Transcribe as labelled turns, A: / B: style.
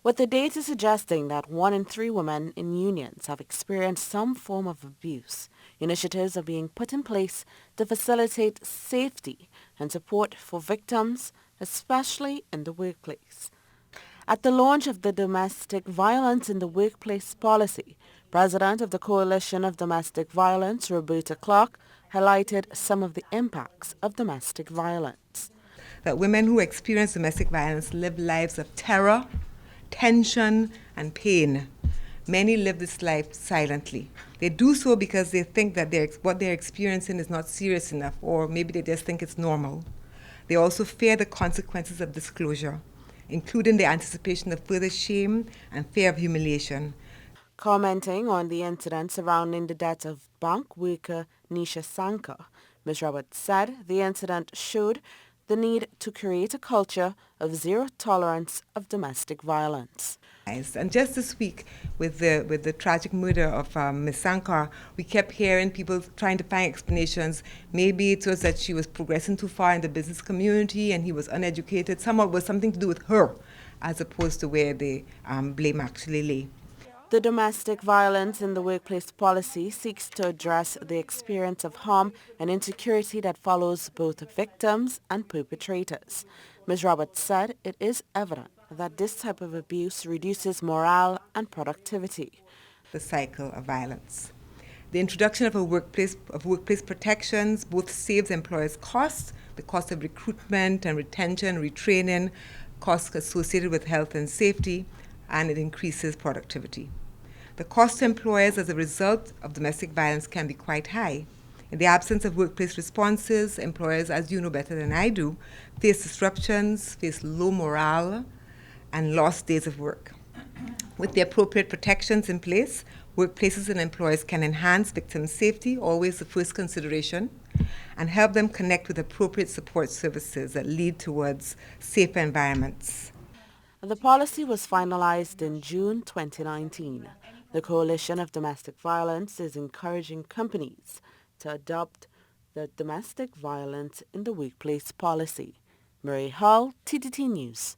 A: with the data suggesting that 1 in 3 women in unions have experienced some form of abuse. Initiatives are being put in place to facilitate safety and support for victims, especially in the workplace. At the launch of the Domestic Violence in the Workplace policy, President of the Coalition of Domestic Violence, Roberta Clark, highlighted some of the impacts of domestic violence.
B: That women who experience domestic violence live lives of terror, tension, and pain. Many live this life silently. They do so because they think that what they're experiencing is not serious enough, or maybe they just think it's normal. They also fear the consequences of disclosure, including the anticipation of further shame and fear of humiliation.
A: Commenting on the incident surrounding the death of bank worker Nisha Sankar, Ms. Roberts said the incident showed the need to create a culture of zero tolerance of domestic violence.
B: And just this week, with the tragic murder of Ms. Sankar, we kept hearing people trying to find explanations. Maybe it was that she was progressing too far in the business community and he was uneducated. Somehow it was something to do with her, as opposed to where the blame actually lay.
A: The domestic violence in the workplace policy seeks to address the experience of harm and insecurity that follows both victims and perpetrators. Ms. Roberts said it is evident that this type of abuse reduces morale and productivity.
B: The cycle of violence. The introduction of workplace protections both saves employers costs, the cost of recruitment and retention, retraining, costs associated with health and safety, and it increases productivity. The cost to employers as a result of domestic violence can be quite high. In the absence of workplace responses, employers, as you know better than I do, face disruptions, face low morale, and lost days of work. With the appropriate protections in place, workplaces and employers can enhance victim safety, always the first consideration, and help them connect with appropriate support services that lead towards safer environments.
A: The policy was finalized in June 2019. The Coalition of Domestic Violence is encouraging companies to adopt the Domestic Violence in the Workplace policy. Mary Hall, TTT News.